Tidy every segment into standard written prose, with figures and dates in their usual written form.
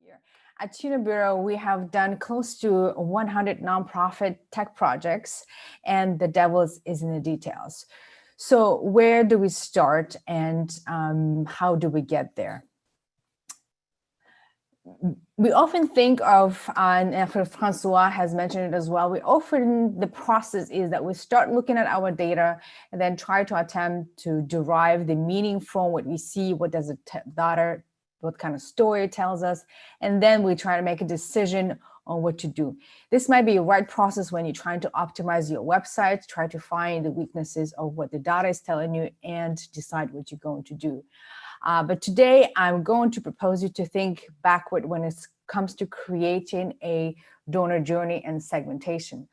Here at Tuna Bureau, we have done close to 100 nonprofit tech projects, and the devil is in the details. So where do we start, and how do we get there? We often think of, and Francois has mentioned it as well, the process is that we start looking at our data and then try to attempt to derive the meaning from what we see, what does the data, what kind of story it tells us, and then we try to make a decision on what to do. This might be a right process when you're trying to optimize your website, try to find the weaknesses of what the data is telling you and decide what you're going to do. But today I'm going to propose you to think backward when it comes to creating a donor journey and segmentation.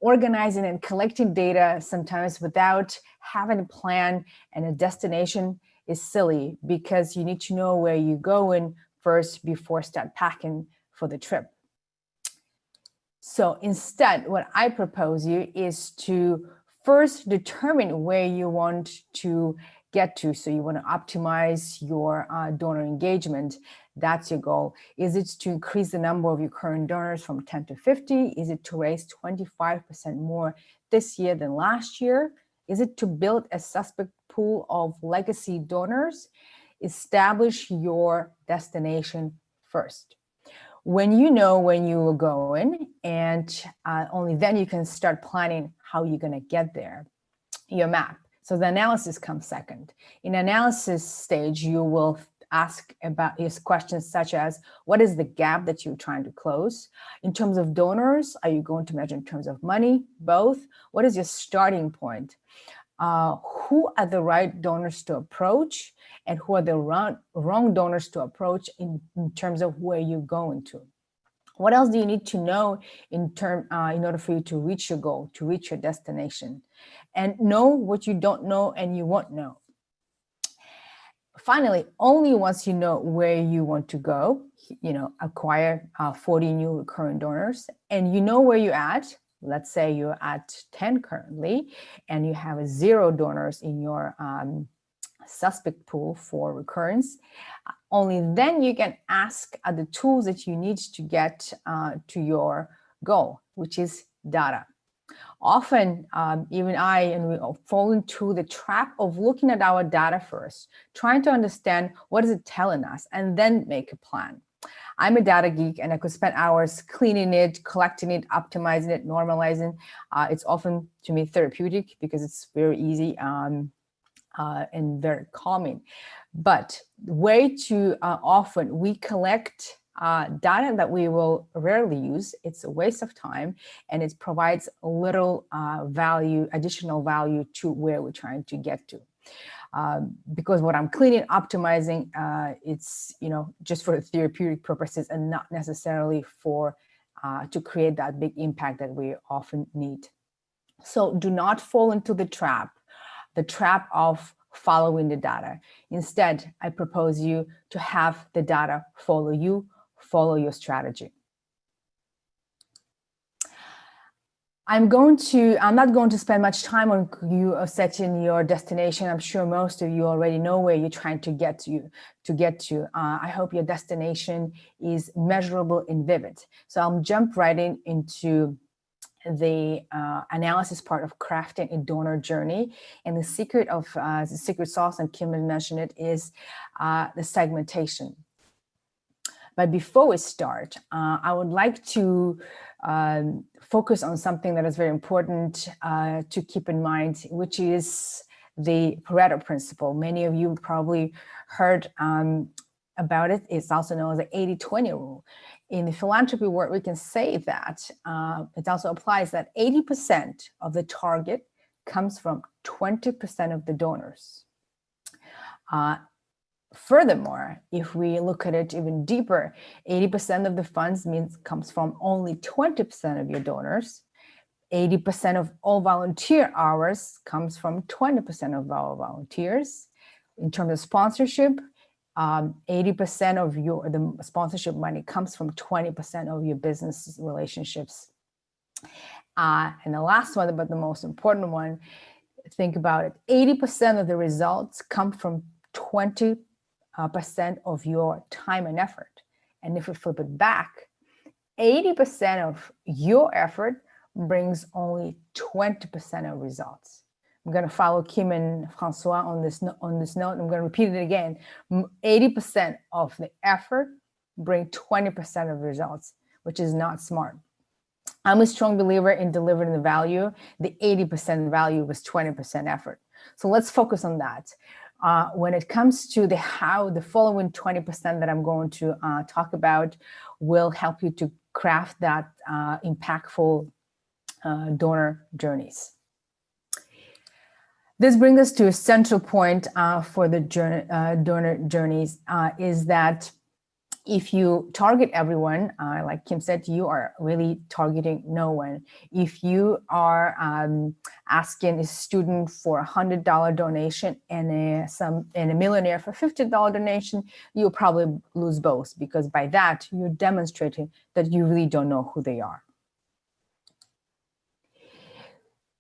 Organizing and collecting data sometimes without having a plan and a destination is silly, because you need to know where you're going first before start packing for the trip. So instead, what I propose you is to first determine where you want to get to. So you want to optimize your donor engagement. That's your goal. Is it to increase the number of your current donors from 10 to 50? Is it to raise 25% more this year than last year? Is it to build a suspect pool of legacy donors? Establish your destination first. When you know when you are going, and only then you can start planning how you're going to get there, your map. So the analysis comes second. In analysis stage, you will ask about questions such as, what is the gap that you're trying to close? In terms of donors, are you going to measure in terms of money? Both. What is your starting point? Who are the right donors to approach, and who are the wrong donors to approach in terms of where you're going to? What else do you need to know in order for you to reach your goal, to reach your destination? And know what you don't know and you won't know. Finally, only once you know where you want to go, acquire 40 new recurrent donors, and you know where you're at. Let's say you're at 10 currently, and you have 0 donors in your suspect pool for recurrence. Only then you can ask the tools that you need to get to your goal, which is data. Often, even we fall into the trap of looking at our data first, trying to understand what is it telling us, and then make a plan. I'm a data geek, and I could spend hours cleaning it, collecting it, optimizing it, normalizing. It's often, to me, therapeutic because it's very easy and very calming. But way too often we collect data that we will rarely use. It's a waste of time, and it provides little additional value to where we're trying to get to. Because what I'm cleaning, optimizing, it's just for therapeutic purposes and not necessarily for to create that big impact that we often need. So do not fall into the trap of following the data. Instead, I propose you to have the data follow you, follow your strategy. I'm not going to spend much time on you setting your destination. I'm sure most of you already know where you're trying to get to. I hope your destination is measurable and vivid. So I'll jump right into the analysis part of crafting a donor journey. And the secret sauce, and Kim mentioned it, is the segmentation. But before we start, I would like to focus on something that is very important to keep in mind, which is the Pareto Principle. Many of you probably heard about it. It's also known as the 80-20 rule. In the philanthropy world, we can say that it also applies that 80% of the target comes from 20% of the donors. Furthermore, if we look at it even deeper, 80% of the funds comes from only 20% of your donors. 80% of all volunteer hours comes from 20% of our volunteers. In terms of sponsorship, 80% of the sponsorship money comes from 20% of your business relationships. And the last one, but the most important one, think about it. 80% of the results come from 20% of your time and effort. And if we flip it back, 80% of your effort brings only 20% of results. I'm going to follow Kim and Francois on this note. I'm going to repeat it again. 80% of the effort bring 20% of results, which is not smart. I'm a strong believer in delivering the value. The 80% value was 20% effort. So let's focus on that. When it comes to the following 20% that I'm going to talk about will help you to craft that impactful donor journeys. This brings us to a central point for the donor journeys is that if you target everyone, like Kim said, you are really targeting no one. If you are asking a student for $100 donation and a millionaire for $50 donation, you'll probably lose both, because by that, you're demonstrating that you really don't know who they are.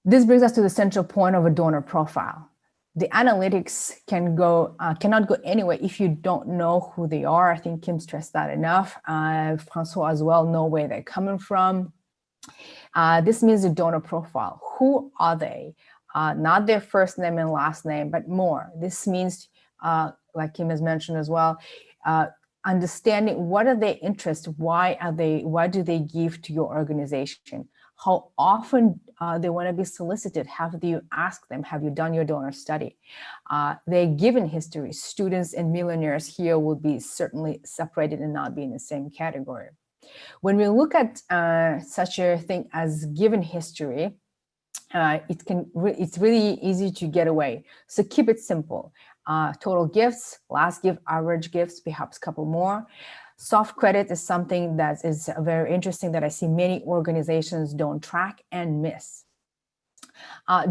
This brings us to the central point of a donor profile. The analytics cannot go anywhere if you don't know who they are. I think Kim stressed that enough. Francois as well, know where they're coming from. This means the donor profile. Who are they? Not their first name and last name, but more. This means, like Kim has mentioned as well, understanding what are their interests, why do they give to your organization? How often they want to be solicited? Have you asked them? Have you done your donor study? Their given history. Students and millionaires here will be certainly separated and not be in the same category. When we look at such a thing as given history, it's really easy to get away. So keep it simple. Total gifts, last gift, average gifts, perhaps a couple more. Soft credit is something that is very interesting that I see many organizations don't track and miss.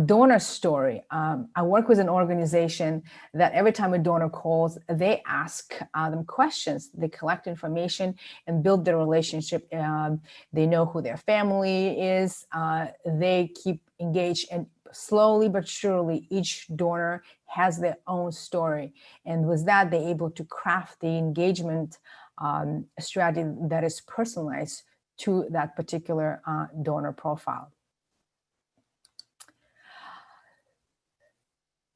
Donor story. I work with an organization that every time a donor calls, they ask them questions. They collect information and build their relationship. They know who their family is. They keep engaged, and slowly but surely, each donor has their own story. And with that, they're able to craft the engagement strategy that is personalized to that particular donor profile.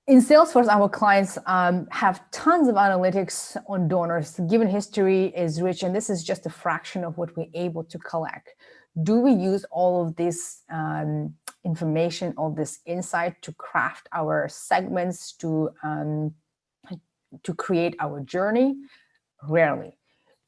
In Salesforce, our clients have tons of analytics on donors. Given history is rich, and this is just a fraction of what we're able to collect. Do we use all of this information, all this insight to craft our segments, to create our journey? Rarely.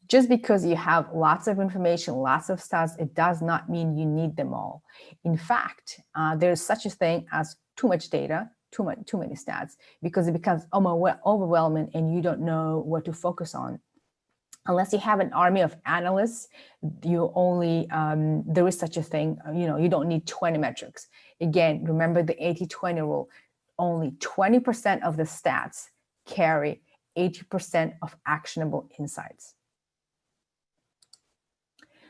Just because you have lots of information, lots of stats, it does not mean you need them all. In fact, there's such a thing as too much data, too many stats, because it becomes overwhelming and you don't know what to focus on. Unless you have an army of analysts, there is such a thing, you don't need 20 metrics. Again, remember the 80-20 rule. Only 20% of the stats carry 80% of actionable insights.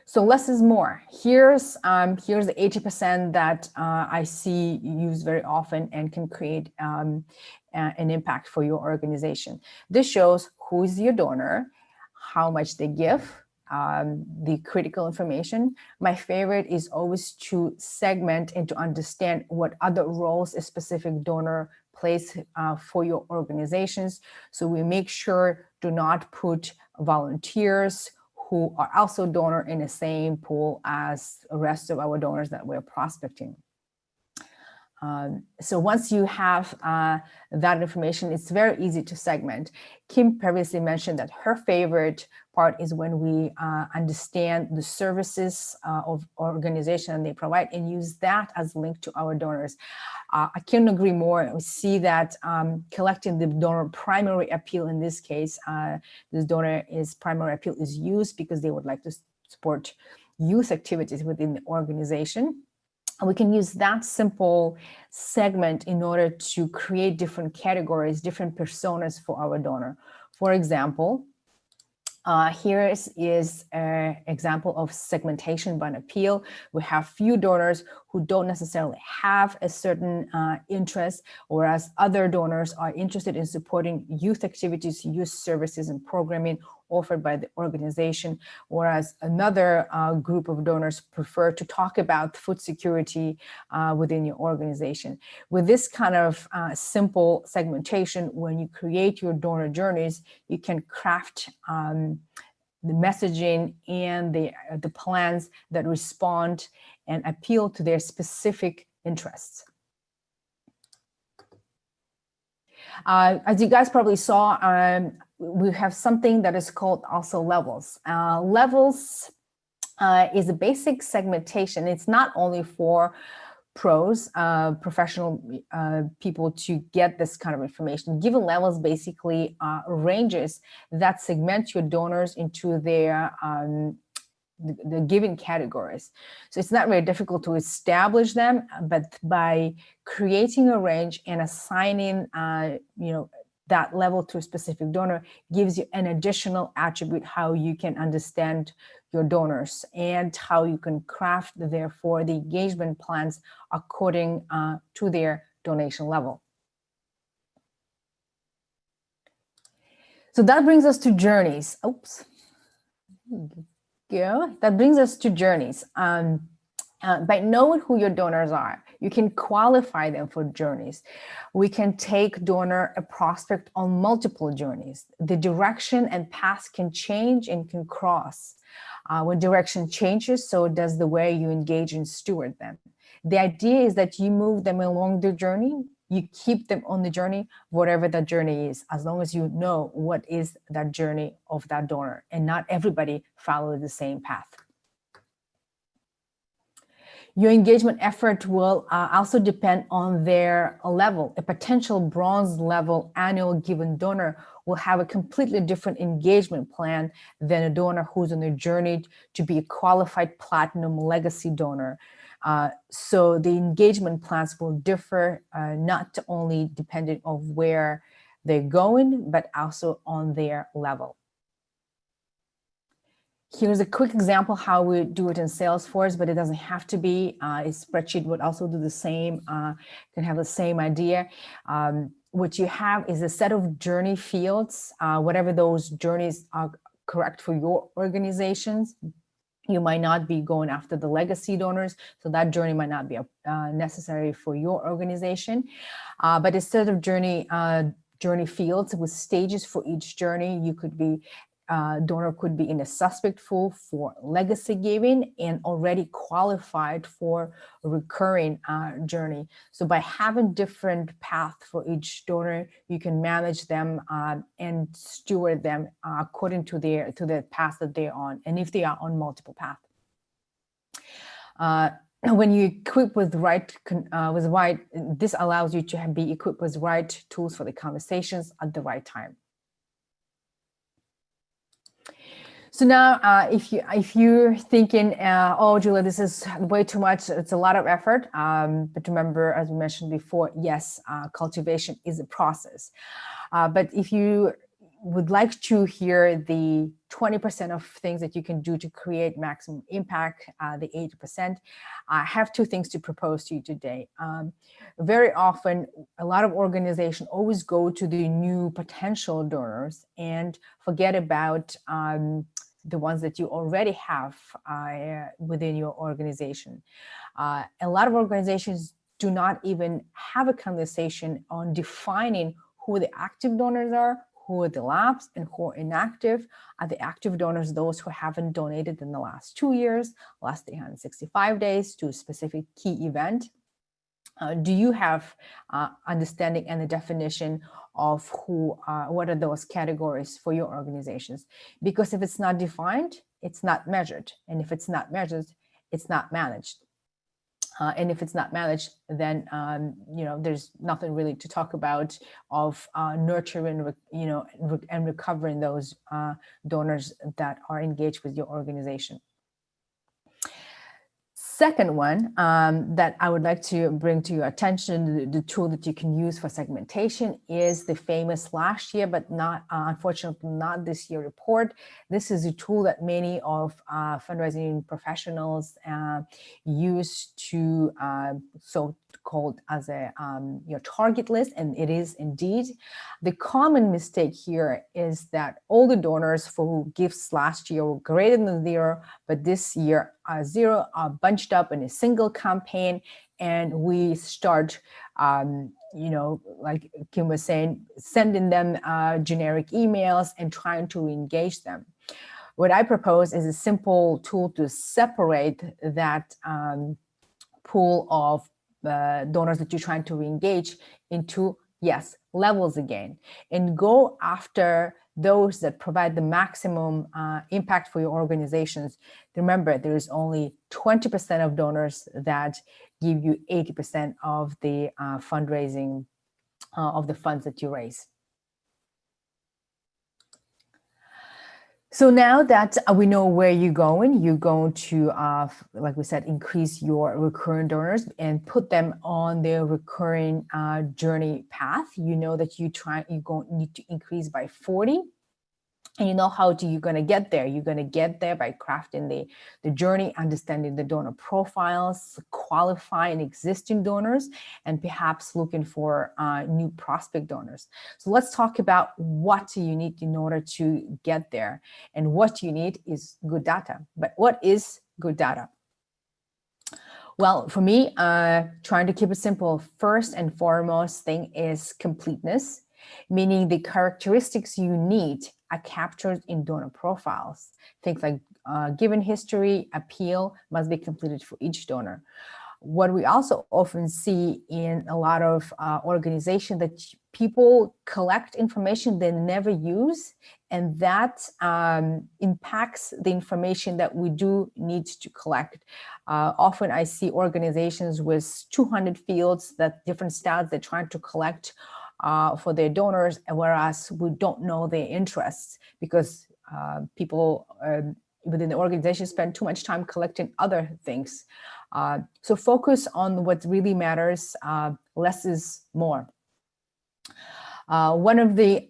So less is more. Here's the 80% that I see used very often and can create an impact for your organization. This shows who is your donor, how much they give, the critical information. My favorite is always to segment and to understand what other roles a specific donor plays for your organizations. So we make sure to not put volunteers who are also donor in the same pool as the rest of our donors that we're prospecting. So once you have that information, it's very easy to segment. Kim previously mentioned that her favorite part is when we understand the services of organization they provide and use that as a link to our donors. I couldn't agree more. We see that collecting the donor primary appeal in this case, this donor is primary appeal is used because they would like to support youth activities within the organization. And we can use that simple segment in order to create different categories, different personas for our donor. For example, here is an example of segmentation by an appeal. We have few donors who don't necessarily have a certain interest, whereas other donors are interested in supporting youth activities, youth services and programming, offered by the organization, whereas another group of donors prefer to talk about food security within your organization. With this kind of simple segmentation, when you create your donor journeys, you can craft the messaging and the plans that respond and appeal to their specific interests. As you guys probably saw, we have something that is called also levels. Levels is a basic segmentation. It's not only for pros, professional people to get this kind of information. Given levels basically ranges that segment your donors into their the given categories. So it's not very difficult to establish them, but by creating a range and assigning that level to a specific donor gives you an additional attribute how you can understand your donors and how you can craft, therefore, the engagement plans according to their donation level. So that brings us to journeys. Oops. That brings us to journeys. By knowing who your donors are, you can qualify them for journeys. We can take donor a prospect on multiple journeys. The direction and path can change and can cross. When direction changes, so does the way you engage and steward them. The idea is that you move them along their journey, you keep them on the journey, whatever that journey is, as long as you know what is that journey of that donor, and not everybody follows the same path. Your engagement effort will also depend on their level. A potential bronze level annual given donor will have a completely different engagement plan than a donor who's on their journey to be a qualified platinum legacy donor. So the engagement plans will differ, not only depending on where they're going, but also on their level. Here's a quick example how we do it in Salesforce, but it doesn't have to be. A spreadsheet would also do the same, can have the same idea. What you have is a set of journey fields, whatever those journeys are correct for your organizations. You might not be going after the legacy donors, so that journey might not be necessary for your organization. But instead of journey fields with stages for each journey, you could be donor could be in a suspect pool for legacy giving and already qualified for a recurring journey. So by having different paths for each donor, you can manage them and steward them according to the path that they're on, and if they are on multiple paths. When you equip with this allows you to be equipped with right tools for the conversations at the right time. So now, if you're thinking, oh, Julia, this is way too much, it's a lot of effort. But remember, as we mentioned before, yes, cultivation is a process. But if you would like to hear the 20% of things that you can do to create maximum impact, the 80%, I have two things to propose to you today. Very often, a lot of organizations always go to the new potential donors and forget about the ones that you already have within your organization. A lot of organizations do not even have a conversation on defining who the active donors are, who are the lapsed, and who are inactive. Are the active donors those who haven't donated in the last 2 years, last 365 days to a specific key event? Do you have understanding and the definition of what are those categories for your organizations? Because if it's not defined, it's not measured. And if it's not measured, it's not managed. And if it's not managed, then there's nothing really to talk about of nurturing, and recovering those donors that are engaged with your organization. Second one that I would like to bring to your attention, the tool that you can use for segmentation, is the famous last year, but not unfortunately not this year report. This is a tool that many of fundraising professionals use to called as a your target list, and it is indeed. The common mistake here is that all the donors for gifts last year were greater than 0, but this year 0 are bunched up in a single campaign, and we start like Kim was saying, sending them generic emails and trying to engage them. What I propose is a simple tool to separate that pool of donors that you're trying to re-engage into, yes, levels again, and go after those that provide the maximum impact for your organizations. Remember, there is only 20% of donors that give you 80% of the fundraising of the funds that you raise. So now that we know where you're going to, like we said, increase your recurring donors and put them on their recurring journey path. You know that you're going to need to increase by 40. And you know how you're going to get there. You're going to get there by crafting the journey, understanding the donor profiles, qualifying existing donors, and perhaps looking for new prospect donors. So let's talk about what you need in order to get there. And what you need is good data. But what is good data? Well, for me, trying to keep it simple, first and foremost thing is completeness, meaning the characteristics you need are captured in donor profiles. Things like given history, appeal must be completed for each donor. What we also often see in a lot of organizations that people collect information they never use, and that impacts the information that we do need to collect. Often I see organizations with 200 fields, that different stats they're trying to collect for their donors, whereas we don't know their interests because people within the organization spend too much time collecting other things. So focus on what really matters. Less is more. One of the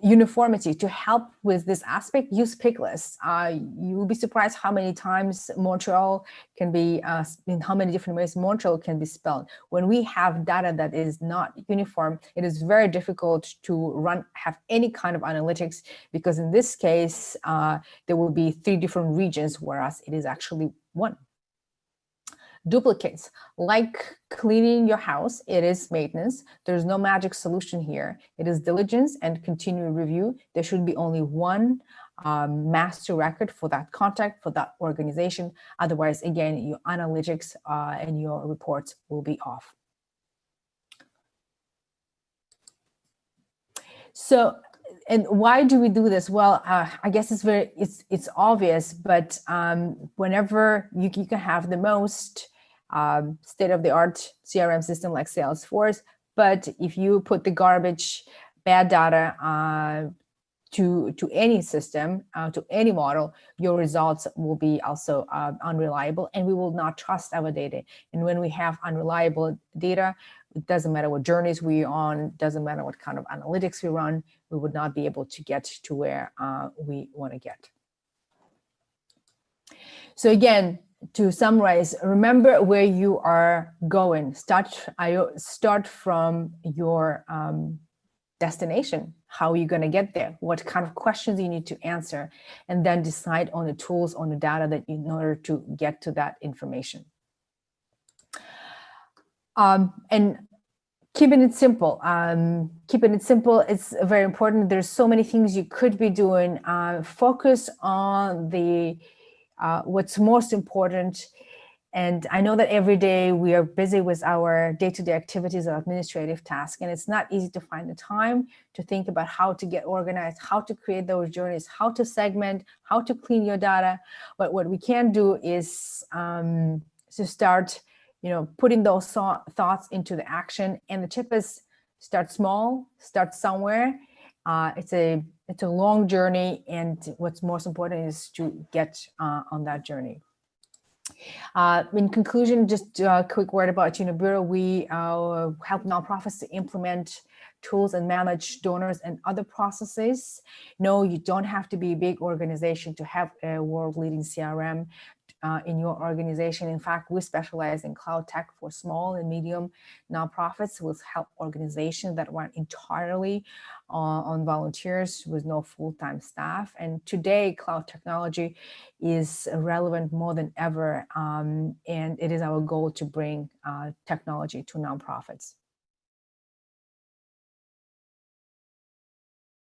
uniformity to help with this aspect, use pick lists. You will be surprised how many times Montreal can be, in how many different ways Montreal can be spelled. When we have data that is not uniform, it is very difficult to have any kind of analytics, because in this case, there will be 3 different regions, whereas it is actually 1. Duplicates, like cleaning your house, it is maintenance. There's no magic solution here. It is diligence and continual review. There should be only 1 master record for that contact, for that organization. Otherwise, again, your analytics and your reports will be off. So, and why do we do this? Well, I guess it's obvious, but whenever you can have the most state-of-the-art CRM system like Salesforce, but if you put the garbage, bad data to any system, to any model, your results will be also unreliable, and we will not trust our data. And when we have unreliable data, it doesn't matter what journeys we're on, doesn't matter what kind of analytics we run, we would not be able to get to where we want to get. So again, to summarize, remember where you are going. Start from your destination. How are you going to get there? What kind of questions you need to answer, and then decide on the tools, on the data that in order to get to that information. And keeping it simple. Keeping it simple is very important. There's so many things you could be doing. Focus on the what's most important. And I know that every day we are busy with our day-to-day activities or administrative tasks, and it's not easy to find the time to think about how to get organized, how to create those journeys, how to segment, how to clean your data. But what we can do is to start, putting those thoughts into the action. And the tip is start small, start somewhere. It's a long journey, and what's most important is to get on that journey. In conclusion, just a quick word about Bureau. We help nonprofits to implement tools and manage donors and other processes. No, you don't have to be a big organization to have a world-leading CRM. in your organization. In fact, we specialize in cloud tech for small and medium nonprofits. We'll help organizations that run entirely on volunteers with no full-time staff. And today, cloud technology is relevant more than ever, and it is our goal to bring technology to nonprofits.